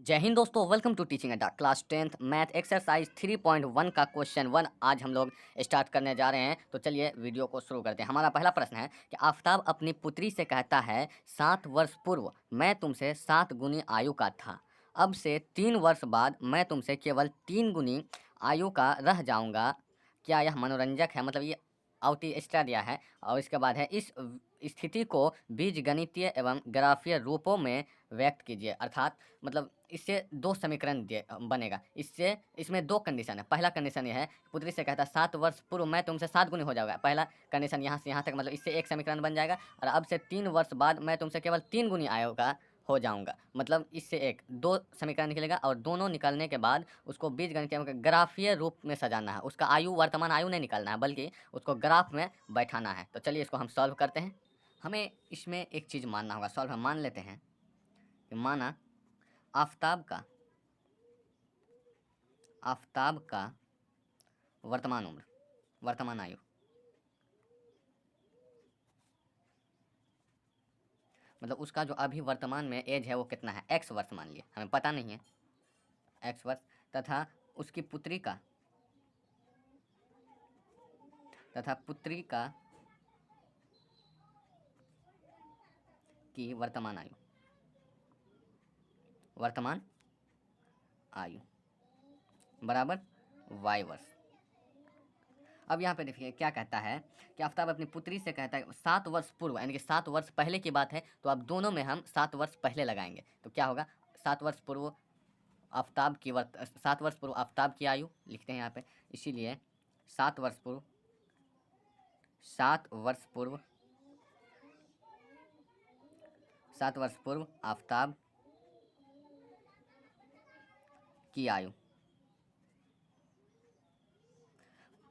जय हिंद दोस्तों, welcome to teaching अड्डा क्लास 10th मैथ एक्सरसाइज 3.1 का क्वेश्चन 1 आज हम लोग स्टार्ट करने जा रहे हैं। तो चलिए वीडियो को शुरू करते हैं। हमारा पहला प्रश्न है कि आफताब अपनी पुत्री से कहता है 7 वर्ष पूर्व मैं तुमसे 7 गुनी आयु का था, अब से 3 वर्ष बाद मैं तुमसे केवल 3 गुनी आयु का रह जाऊंगा। क्या यह मनोरंजक है? मतलब ये आउटी एक्स्ट्रा दिया है। और इसके बाद है इस स्थिति को बीजगणितीय एवं ग्राफीय रूपों में व्यक्त कीजिए। अर्थात मतलब इससे दो समीकरण बनेगा। इससे इसमें दो कंडीशन है। पहला कंडीशन ये है, पुत्री से कहता है 7 वर्ष पूर्व मैं तुमसे 7 गुनी हो जाऊंगा। पहला कंडीशन यहाँ से यहाँ तक, मतलब इससे एक समीकरण बन जाएगा। और अब से 3 वर्ष बाद मैं तुमसे केवल 3 गुनी आयु का हो जाऊंगा, मतलब इससे एक दो समीकरण निकलेगा। और दोनों निकलने के बाद उसको बीजगणितीय ग्राफीय रूप में सजाना है। उसका आयु, वर्तमान आयु नहीं निकालना है, बल्कि उसको ग्राफ में बैठाना है। तो चलिए इसको हम सॉल्व करते हैं। हमें इसमें एक चीज़ मानना होगा। सॉल्व हम मान लेते हैं कि माना आफताब का वर्तमान उम्र, वर्तमान आयु, मतलब उसका जो अभी वर्तमान में एज है वो कितना है, x वर्ष मान लिया, हमें पता नहीं है, x वर्ष। तथा उसकी पुत्री का की वर्तमान आयु बराबर y वर्ष। अब यहाँ पे देखिए क्या कहता है कि आफताब अपनी पुत्री से कहता है 7 वर्ष पूर्व, यानी कि 7 वर्ष पहले की बात है। तो अब दोनों में हम 7 वर्ष पहले लगाएंगे। तो क्या होगा, 7 वर्ष पूर्व आफताब की 7 वर्ष पूर्व आफताब की आयु लिखते हैं यहाँ पे। इसीलिए 7 वर्ष पूर्व 7 वर्ष पूर्व आफताब की आयु।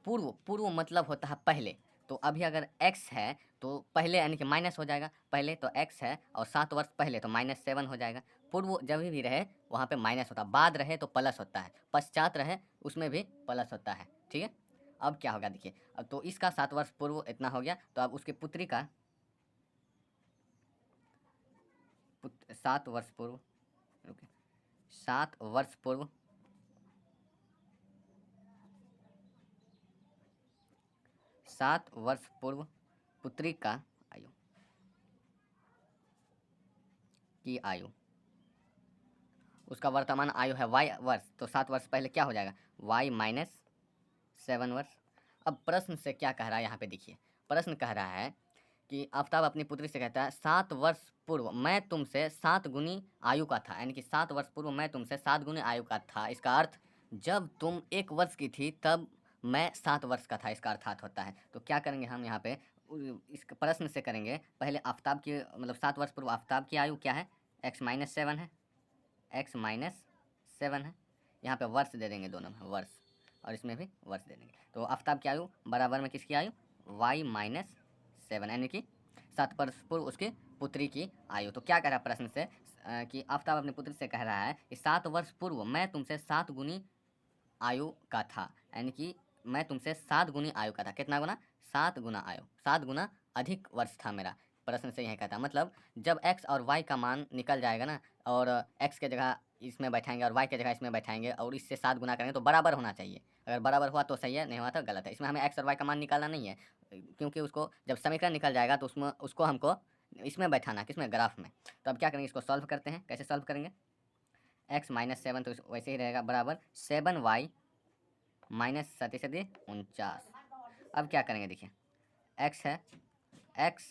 पूर्व, पूर्व मतलब होता है पहले। तो अभी अगर x है तो पहले यानी कि माइनस हो जाएगा। पहले तो x है और 7 वर्ष पहले तो -7 हो जाएगा। पूर्व जब भी रहे वहाँ पे माइनस होता है, बाद रहे तो प्लस होता है, पश्चात रहे उसमें भी प्लस होता है। ठीक है, अब क्या होगा देखिए। अब तो इसका 7 वर्ष पूर्व इतना हो गया। तो अब उसकी पुत्री का 7 वर्ष पूर्व, 7 वर्ष पूर्व 7 वर्ष पूर्व पुत्री का आयु की आयु, उसका वर्तमान आयु है y वर्ष। तो 7 वर्ष पहले क्या हो जाएगा, y माइनस 7 वर्ष। अब प्रश्न से क्या कह रहा है यहाँ पे देखिए। प्रश्न कह रहा है कि आफताब अपनी पुत्री से कहता है 7 वर्ष पूर्व मैं तुमसे 7 गुनी आयु का था, यानी कि 7 वर्ष पूर्व मैं तुमसे 7 गुनी आयु का था। इसका अर्थ जब तुम 1 वर्ष की थी तब मैं 7 वर्ष का था, इसका अर्थात होता है। तो क्या करेंगे हम यहाँ पे, इस प्रश्न से करेंगे पहले आफताब की, मतलब 7 वर्ष पूर्व आफताब की आयु क्या है, x-7 है, x-7 है। यहाँ पे वर्ष दे देंगे, दोनों में वर्ष, और इसमें भी वर्ष दे देंगे। तो आफताब की आयु बराबर में किसकी आयु, y-7, यानी कि 7 वर्ष पूर्व उसकी पुत्री की आयु। तो क्या कह रहा है प्रश्न से कि आफताब अपनी पुत्री से कह रहा है कि 7 वर्ष पूर्व मैं तुमसे 7 गुनी आयु का था, यानी कि मैं तुमसे 7 गुनी आयु का था। कितना गुना, 7 गुना आयु, 7 गुना अधिक वर्ष था मेरा। प्रश्न से यही कहता है, मतलब जब x और y का मान निकल जाएगा ना, और x के जगह इसमें बैठाएंगे और y के जगह इसमें बैठाएंगे और इससे 7 गुना करेंगे तो बराबर होना चाहिए। अगर बराबर हुआ तो सही है, नहीं हुआ तो गलत है। इसमें हमें x और y का मान निकालना नहीं है, क्योंकि उसको जब समीकरण निकल जाएगा तो उसको हमको इसमें बैठाना, किसमें, ग्राफ में। तो अब क्या करेंगे, इसको सॉल्व करते हैं। कैसे सॉल्व करेंगे, x-7 तो वैसे ही रहेगा बराबर 7y माइनस 7-7 49। अब क्या करेंगे देखिए, x है, x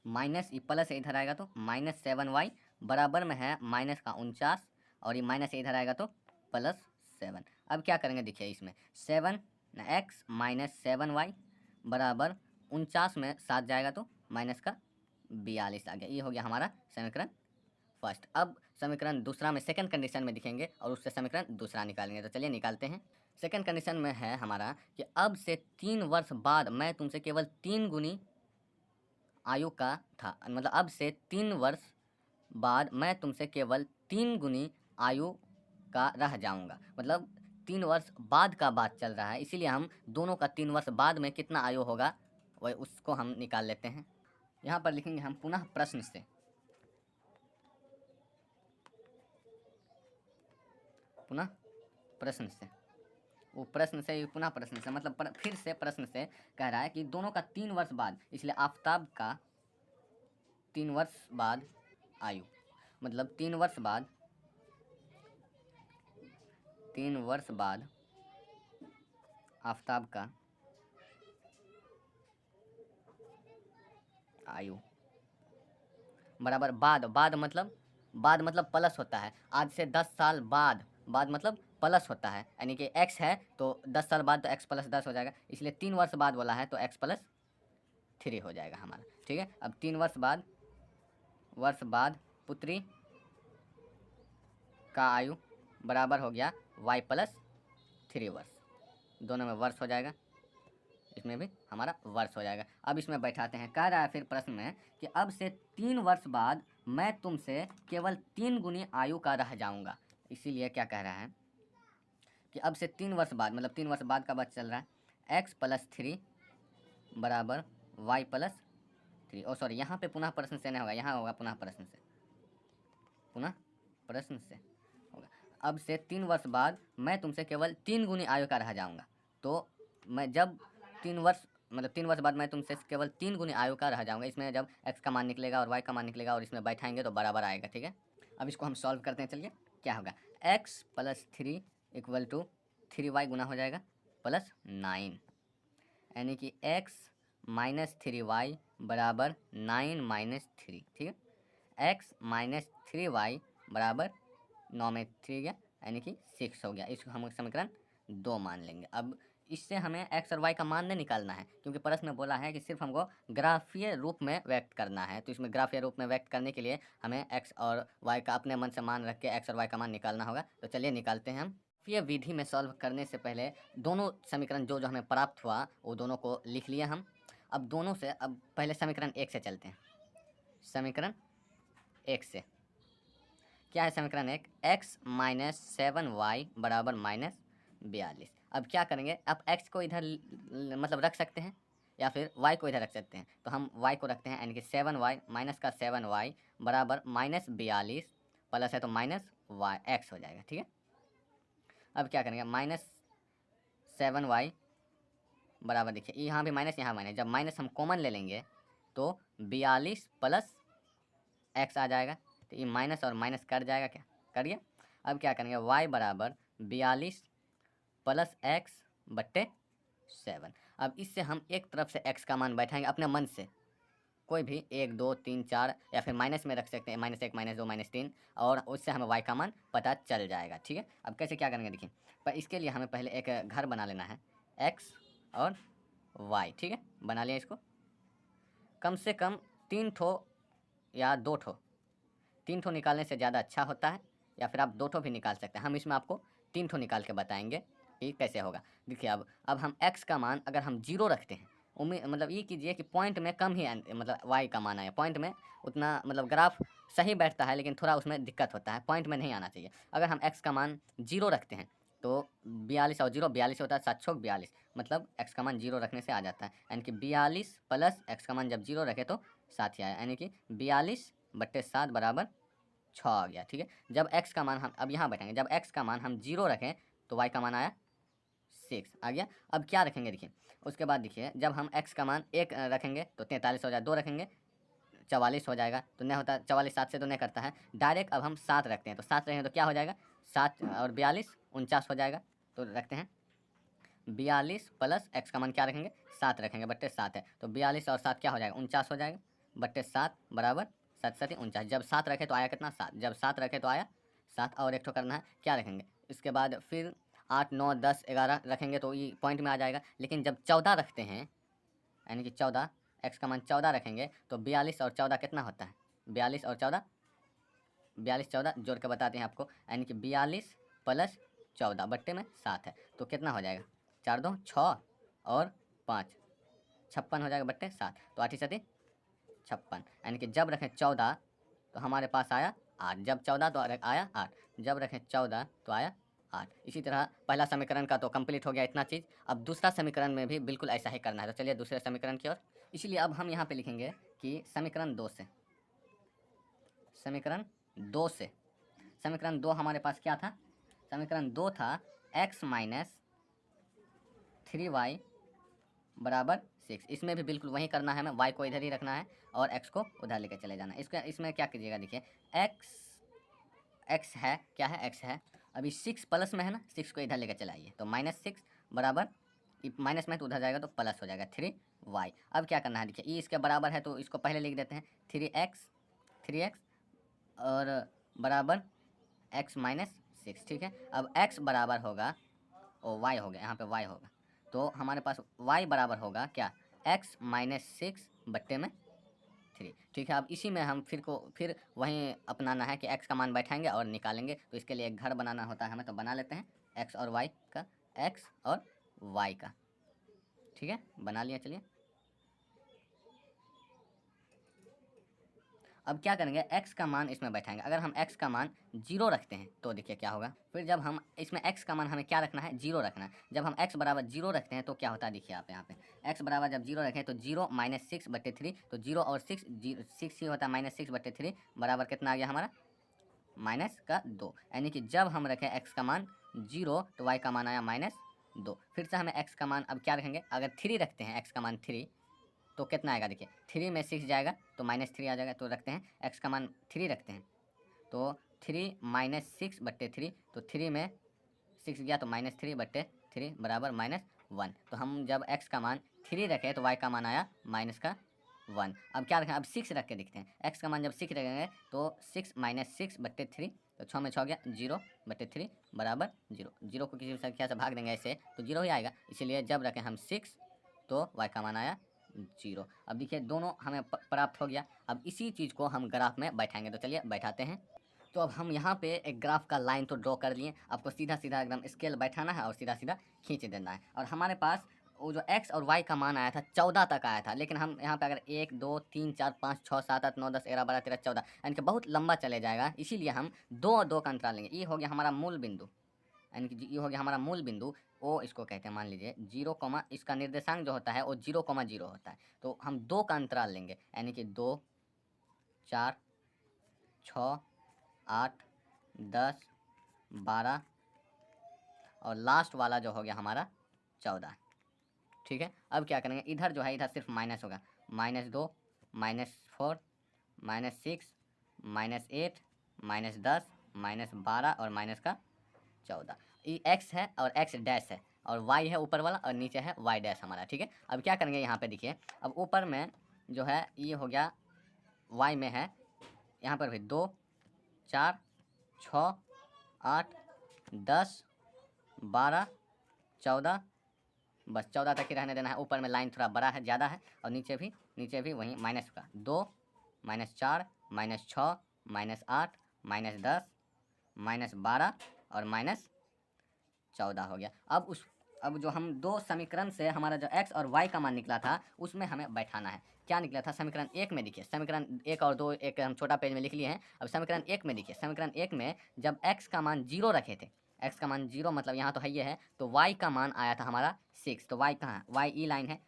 माइनस ये प्लस इधर आएगा तो -7y बराबर में है माइनस का 49, और ये माइनस इधर आएगा तो +7। अब क्या करेंगे देखिए, इसमें 7x-7y बराबर 49 में 7 जाएगा तो माइनस का 42 आ गया। ये हो गया हमारा समीकरण फर्स्ट। अब समीकरण दूसरा में सेकंड कंडीशन में दिखेंगे और उससे समीकरण दूसरा निकालेंगे। तो चलिए निकालते हैं। सेकंड कंडीशन में है हमारा कि अब से 3 वर्ष बाद मैं तुमसे केवल 3 गुनी आयु का था, मतलब अब से 3 वर्ष बाद मैं तुमसे केवल 3 गुनी आयु का रह जाऊंगा। मतलब 3 वर्ष बाद का बात चल रहा है, इसीलिए हम दोनों का 3 वर्ष बाद में कितना आयु होगा वह उसको हम निकाल लेते हैं। यहाँ पर लिखेंगे हम पुनः प्रश्न से, पुनः प्रश्न से, वो प्रश्न से पुनः प्रश्न से मतलब फिर से प्रश्न से कह रहा है कि दोनों का 3 वर्ष बाद, इसलिए आफताब का 3 वर्ष बाद आयु, मतलब 3 वर्ष बाद, 3 वर्ष बाद आफताब का आयु बराबर बाद मतलब प्लस होता है, आज से 10 साल बाद, बाद मतलब प्लस होता है, यानी कि x है तो 10 साल बाद तो x प्लस 10 हो जाएगा, इसलिए 3 वर्ष बाद बोला है तो x प्लस 3 हो जाएगा हमारा। ठीक है, अब 3 वर्ष बाद पुत्री का आयु बराबर हो गया y प्लस 3 वर्ष, दोनों में वर्ष हो जाएगा, इसमें भी हमारा वर्ष हो जाएगा। अब इसमें बैठाते हैं, कह रहा है फिर प्रश्न में कि अब से 3 वर्ष बाद मैं तुमसे केवल 3 गुनी आयु का रह जाऊंगा। इसीलिए क्या कह रहा है कि अब से 3 वर्ष बाद, मतलब 3 वर्ष बाद का बात चल रहा है, x प्लस 3 बराबर y प्लस 3, ओ सॉरी यहाँ पे पुनः प्रश्न से नहीं होगा, यहाँ होगा पुनः प्रश्न से, पुनः प्रश्न से होगा। अब से 3 वर्ष बाद मैं तुमसे केवल 3 गुनी आयु का रह जाऊंगा, तो मैं जब 3 वर्ष मतलब 3 वर्ष बाद मैं तुमसे केवल 3 गुनी आयु का रह जाऊंगा, इसमें जब x का मान निकलेगा और y का मान निकलेगा और इसमें बैठाएंगे तो बराबर आएगा। ठीक है, अब इसको हम सॉल्व करते हैं, चलिए क्या होगा, x plus 3 equal to 3y गुना हो जाएगा प्लस 9, यानी कि x माइनस 3y बराबर 9 माइनस 3। ठीक है, x माइनस 3y बराबर 9 में 3 गया, यानी कि 6 हो गया, इसको हम समीकरण 2 मान लेंगे। अब इससे हमें x और y का मान नहीं निकालना है, क्योंकि प्रश्न में बोला है कि सिर्फ हमको ग्राफीय रूप में व्यक्त करना है, तो इसमें ग्राफीय रूप में व्यक्त करने के लिए हमें x और y का अपने मन से मान रख के x और y का मान निकालना होगा। तो चलिए निकालते हैं हम। ये विधि में सॉल्व करने से पहले दोनों समीकरण जो हमें प्राप्त हुआ वो दोनों को लिख लिया हम। अब दोनों से, अब पहले समीकरण 1 से चलते हैं। समीकरण 1 से क्या है, समीकरण 1, x माइनस 7y बराबर माइनस 42। अब क्या करेंगे, अब x को इधर मतलब रख सकते हैं या फिर y को इधर रख सकते हैं, तो हम y को रखते हैं, यानी कि 7y माइनस का 7y बराबर माइनस 42, प्लस है तो माइनस y x हो जाएगा। ठीक है, अब क्या करेंगे, माइनस 7y बराबर, देखिए यहाँ भी माइनस यहाँ माइनस, जब माइनस हम कॉमन ले लेंगे तो 42 प्लस x आ जाएगा, तो ये माइनस और माइनस कट जाएगा, क्या करिए। अब क्या करेंगे, y बराबर 42 प्लस x बट्टे 7। अब इससे हम एक तरफ से x का मान बैठाएंगे अपने मन से, कोई भी 1 2 3 4 या फिर माइनस में रख सकते हैं, -1 -2 -3, और उससे हमें y का मान पता चल जाएगा। ठीक है, अब कैसे क्या करेंगे देखिए, पर इसके लिए हमें पहले एक घर बना लेना है, x और y। ठीक है, बना लिया इसको, कम से कम 3 ठो या 2 ठो, 3 ठो निकालने से ज़्यादा अच्छा होता है, या फिर आप 2 ठो भी निकाल सकते हैं। हम इसमें आपको 3 ठो निकाल के बताएंगे कि कैसे होगा। देखिए अब हम x का मान अगर हम 0 रखते हैं, उम्मीद मतलब ये कीजिए कि पॉइंट में कम ही मतलब y का मान आए, पॉइंट में उतना मतलब ग्राफ सही बैठता है लेकिन थोड़ा उसमें दिक्कत होता है, पॉइंट में नहीं आना चाहिए। अगर हम x का मान 0 रखते हैं तो 42 और 0 42 होता है, 7 छोक 42, मतलब x का मान 0 रखने से आ जाता है, यानी कि 42 प्लस x का मान जब 0 रखे तो 7 ही आया, यानी कि 42 बट्टे 7 बराबर 6 आ गया। ठीक है, जब x का मान हम अब यहाँ बैठेंगे, जब x का मान हम 0 रखें तो y का मान आया 6 आ गया। अब क्या रखेंगे देखिए, उसके बाद देखिए जब हम x का मान 1 रखेंगे तो 43 हो जाए, 2 रखेंगे 44 हो जाएगा, तो नहीं होता 44, 7 से तो नहीं करता है डायरेक्ट। अब हम 7 रखते हैं, तो 7 रखेंगे तो क्या हो जाएगा, 7 और 42 49 हो जाएगा, तो रखते हैं 42 प्लस x का मान क्या रखेंगे 7 रखेंगे, बट्टे 7 है, तो 42 और 7 क्या हो जाएगा 49 हो जाएगा, बट्टे 7 बराबर 7 7 49। जब 7 रखे तो आया कितना 7, जब 7 रखे तो आया 7, और एक ठो करना है, क्या रखेंगे इसके बाद फिर 8 9 10 11 रखेंगे तो ये पॉइंट में आ जाएगा। लेकिन जब 14 रखते हैं, यानी कि 14, x का मान 14 रखेंगे तो 42 और 14 कितना होता है, 42 और 14, 42 14 जोड़ के बताते हैं आपको, यानी कि 42 प्लस 14 बट्टे में 7 है, तो कितना हो जाएगा 4 2 6 और 5 56 हो जाएगा, बट्टे 7, तो 8 7 56, यानी कि जब रखें 14 तो हमारे पास आया 8, जब 14 तो आया 8, जब रखें 14 तो आया 8। इसी तरह पहला समीकरण का तो कंप्लीट हो गया इतना चीज़। अब दूसरा समीकरण में भी बिल्कुल ऐसा ही करना है, तो चलिए दूसरे समीकरण की ओर। इसलिए अब हम यहाँ पे लिखेंगे कि समीकरण 2 से, समीकरण 2 से, समीकरण 2 हमारे पास क्या था, समीकरण 2 था x माइनस 3y बराबर 6। इसमें भी बिल्कुल वही करना है, हमें y को इधर ही रखना है और x को उधर लेकर चले जाना है। इसमें क्या कीजिएगा, देखिए x है, क्या है, x है, अभी 6 प्लस में है ना, 6 को इधर लेकर चलाइए तो -6 बराबर, माइनस में तो उधर जाएगा तो प्लस हो जाएगा 3y। अब क्या करना है, देखिए इसके बराबर है तो इसको पहले लिख देते हैं 3x और बराबर x माइनस 6, ठीक है। अब x बराबर होगा, और y हो गया, यहाँ पे y होगा, तो हमारे पास y बराबर होगा क्या, x माइनस 6 बट्टे में 3, ठीक है। अब इसी में हम फिर वहीं अपनाना है कि x का मान बैठाएंगे और निकालेंगे, तो इसके लिए एक घर बनाना होता है हमें, तो बना लेते हैं x और y का, x और y का, ठीक है, बना लिया। चलिए अब क्या करेंगे, x का मान इसमें बैठाएंगे। अगर हम x का मान 0 रखते हैं तो देखिए क्या होगा, फिर जब हम इसमें x का मान हमें क्या रखना है, 0 रखना है। जब हम x बराबर 0 रखते हैं तो क्या होता है, देखिए आप यहाँ पे x बराबर जब 0 रखें तो 0 माइनस 6 बट्टे 3, तो 0 और 6 ही होता है, -6 बट्टे 3 बराबर कितना आ गया हमारा, -2। यानी कि जब हम रखें x का मान 0 तो y का मान आया -2। फिर से हमें x का मान अब क्या रखेंगे, अगर 3 रखते हैं x का मान 3 तो कितना आएगा, देखिए 3 में 6 जाएगा तो -3 आ जाएगा, तो रखते हैं x का मान 3 रखते हैं, तो 3 माइनस 6 बट्टे 3, तो 3 में 6 गया तो -3 बट्टे 3 बराबर -1। तो हम जब x का मान 3 रखें तो y का मान आया -1। अब क्या रखें, अब 6 रख के देखते हैं, x का मान जब 6 रखेंगे तो 6 माइनस 6 बट्टे 3, तो 6 में 6 गया 0 बट्टे 3 बराबर 0। 0 को किसी संख्या से भाग देंगे ऐसे तो 0 ही आएगा, इसीलिए जब रखें हम 6 तो y का मान आया 0। अब देखिए दोनों हमें प्राप्त हो गया। अब इसी चीज़ को हम ग्राफ में बैठाएंगे, तो चलिए बैठाते हैं। तो अब हम यहाँ पे एक ग्राफ का लाइन तो ड्रॉ कर लिए, आपको सीधा सीधा एकदम स्केल बैठाना है और सीधा सीधा खींच देना है। और हमारे पास वो जो x और y का मान आया था 14 तक आया था, लेकिन हम यहाँ पे अगर 1 2 3 4 5 6 7 8 9 10 11 12 13 14 यानी कि बहुत लंबा चले जाएगा, इसीलिए हम 2 और 2 का अंतराल लेंगे। ये हो गया हमारा मूल बिंदु, यानी कि ये हो गया हमारा मूल बिंदु, ओ इसको कहते हैं, मान लीजिए 0, इसका निर्देशांक जो होता है वो 0,0 होता है, तो हम 2 का अंतराल लेंगे, यानी कि 2 4 6 8 10 12 और लास्ट वाला जो हो गया हमारा 14, ठीक है। अब क्या करेंगे, इधर जो है इधर सिर्फ माइनस होगा, -2 -4 -6 -8 -10 -12 और माइनस का 14। ये x है और x डैश है और y है ऊपर वाला और नीचे है y डैश हमारा, ठीक है। अब क्या करेंगे, यहाँ पे देखिए, अब ऊपर में जो है ये हो गया y में है, यहाँ पर भी 2 4 6 8 10 12 14, बस 14 तक ही रहने देना है। ऊपर में लाइन थोड़ा बड़ा है, ज़्यादा है, और नीचे भी वहीं माइनस का 2 -4 -6 -8 -10 -12 और -14 हो गया। अब जो हम 2 समीकरण से हमारा जो x और y का मान निकला था उसमें हमें बैठाना है। क्या निकला था समीकरण 1 में, देखिए समीकरण 1 और 2 एक हम छोटा पेज में लिख लिए हैं। अब समीकरण 1 में देखिए, समीकरण 1 में जब x का मान 0 रखे थे, x का मान 0 मतलब यहाँ तो है ये है, तो y का मान आया था हमारा 6। तो y कहाँ है, y ई लाइन है,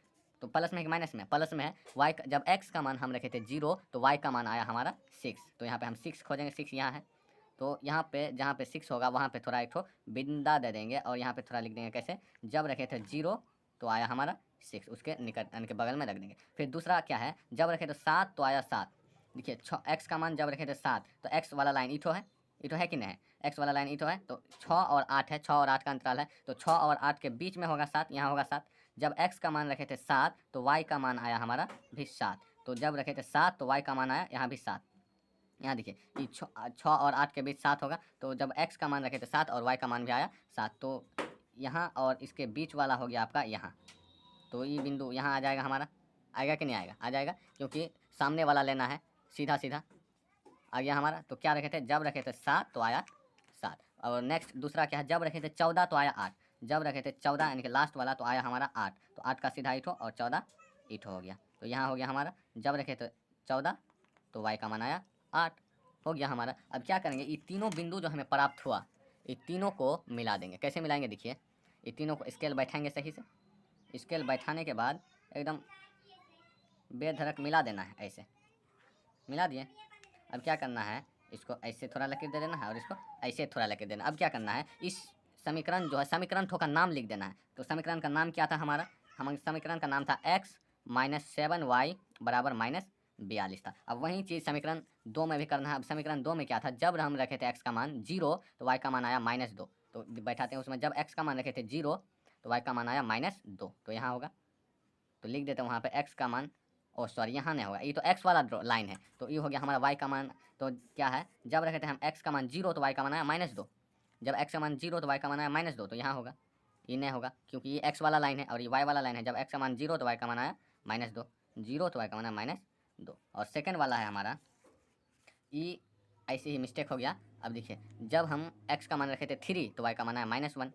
तो प्लस में है कि माइनस में, प्लस में है। y जब x का मान हम रखे थे 0 तो y का मान आया हमारा 6, तो यहाँ पे हम 6 खोजेंगे, 6 यहाँ है, तो यहाँ पे जहाँ पे 6 होगा वहाँ पे थोड़ा एक ठो बिंदा दे देंगे और यहाँ पे थोड़ा लिख देंगे कैसे, जब रखे थे 0 तो आया हमारा 6, उसके निकट यानी के बगल में रख देंगे। फिर दूसरा क्या है, जब रखे थे 7 तो आया 7, देखिए x का मान जब रखे थे 7 तो x वाला लाइन ईठो है कि नहीं है, x वाला लाइन ईठो है, तो 6 और 8 है, 6 और 8 का अंतराल है, तो 6 और 8 के बीच में होगा 7, यहाँ होगा 7। जब x का मान रखे थे 7 तो y का मान आया हमारा भी 7, तो जब रखे थे 7 तो y का मान आया यहाँ भी 7। यहाँ देखिए ये 6 और 8 के बीच 7 होगा, तो जब x का मान रखे थे 7 और y का मान भी आया 7, तो यहाँ और इसके बीच वाला हो गया आपका यहाँ, तो ये बिंदु यहाँ आ जाएगा हमारा, आएगा कि नहीं आएगा, आ जाएगा, क्योंकि सामने वाला लेना है, सीधा सीधा आ गया हमारा। तो क्या रखे थे, जब रखे थे 7 तो आया 7। और नेक्स्ट दूसरा क्या है, जब रखे थे 14 तो आया 8, जब रखे थे 14 यानी कि लास्ट वाला तो आया हमारा 8, तो 8 का सीधा ईठो और 14 ईठो हो गया, तो यहाँ हो गया हमारा, जब रखे थे 14 तो y का मान आया 8 हो गया हमारा। अब क्या करेंगे, ये तीनों बिंदु जो हमें प्राप्त हुआ ये तीनों को मिला देंगे। कैसे मिलाएंगे, देखिए ये तीनों को स्केल बैठाएंगे सही से, स्केल बैठाने के बाद एकदम बेधड़क मिला देना है, ऐसे मिला दिए। अब क्या करना है, इसको ऐसे थोड़ा लकीर दे देना है और इसको ऐसे थोड़ा लकीर देना। अब क्या करना है, इस समीकरण जो है समीकरण ठो का नाम लिख देना है। तो समीकरण का नाम क्या था हमारा, हमारे समीकरण का नाम था x माइनस 7y बराबर माइनस 42 था। अब वही चीज़ समीकरण 2 में भी करना है। अब समीकरण 2 में क्या था, जब हम रखे थे x का मान 0 तो y का मान आया -2। तो बैठाते हैं उसमें, जब x का मान रखे थे 0 तो y का मान आया -2। तो यहाँ होगा, तो लिख देते हैं वहाँ पे x का मान, ओ सॉरी यहाँ नहीं होगा, ये तो x वाला लाइन है, तो ये हो गया हमारा y का मान। तो क्या है, जब रखे थे हम x का मान 0 तो y का मान आया -2। जब x का मान 0 तो y का मान आया -2, तो यहाँ होगा, ये नहीं होगा क्योंकि ये x वाला लाइन है और ये y वाला लाइन है। जब x का मान 0 तो y का मान आया -2, 0 तो y का मान आया -2। और सेकेंड वाला है हमारा, ये ऐसे ही मिस्टेक हो गया। अब देखिए, जब हम x का मान रखे थे 3 तो y का मान आया -1।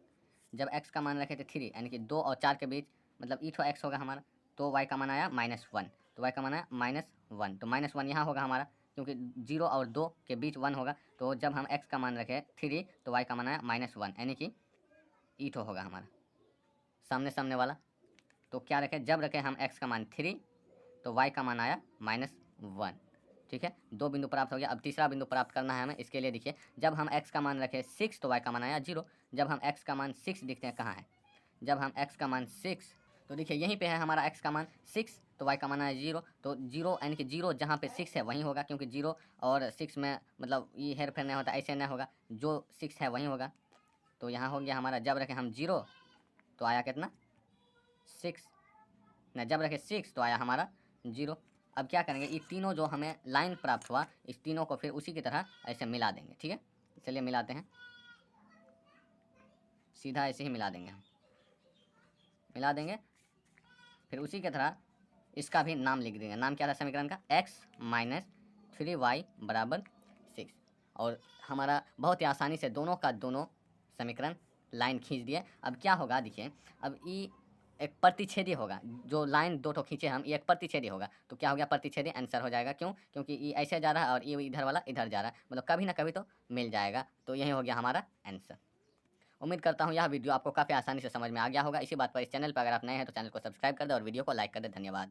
जब x का मान रखे थे 3 यानी कि 2 और 4 के बीच, मतलब ई तो x होगा हमारा, तो y का मान आया -1। तो y का मान आया -1, तो -1 यहाँ होगा हमारा, क्योंकि 0 और 2 के बीच 1 होगा। तो जब हम x का मान रखे 3 तो y का मान आया -1, यानी कि ई तो होगा हमारा सामने सामने वाला। तो क्या रखे, जब रखे हम x का मान 3 तो y का मान आया -1। ठीक है, 2 बिंदु प्राप्त हो गया। अब तीसरा बिंदु प्राप्त करना है हमें। इसके लिए देखिए, जब हम x का मान रखे 6 तो y का मान आया 0। जब हम x का मान 6 देखते हैं कहाँ है, जब हम x का मान 6, तो देखिए यहीं पे है हमारा x का मान 6, तो y का मान आया 0। तो 0 यानी कि 0 जहाँ पे 6 है वहीं होगा, क्योंकि 0 और 6 में मतलब ये हेर फेर नहीं होता, ऐसे नहीं होगा, जो 6 है वहीं होगा। तो यहाँ हो गया हमारा, जब रखे हम 0 तो आया कितना 6, ना जब रखे 6 तो आया हमारा 0। अब क्या करेंगे, ये तीनों जो हमें लाइन प्राप्त हुआ, इस तीनों को फिर उसी की तरह ऐसे मिला देंगे। ठीक है, चलिए मिलाते हैं, सीधा ऐसे ही मिला देंगे, हम मिला देंगे। फिर उसी की तरह इसका भी नाम लिख देंगे। नाम क्या था समीकरण का, x माइनस 3y बराबर 6। और हमारा बहुत ही आसानी से दोनों का दोनों समीकरण लाइन खींच दिए। अब क्या होगा देखिए, अब ये एक प्रतिच्छेदी होगा, जो लाइन दो ठो खींचे हम, ये एक प्रतिच्छेदी होगा। तो क्या हो गया, प्रतिच्छेदी आंसर हो जाएगा। क्यों, क्योंकि ये ऐसे जा रहा है और ये इधर वाला इधर जा रहा है, मतलब कभी ना कभी तो मिल जाएगा। तो यही हो गया हमारा आंसर। उम्मीद करता हूँ यह वीडियो आपको काफ़ी आसानी से समझ में आ गया होगा। इसी बात पर इस चैनल पर अगर आप नए हैं तो चैनल को सब्सक्राइब कर दें और वीडियो को लाइक कर दें। धन्यवाद।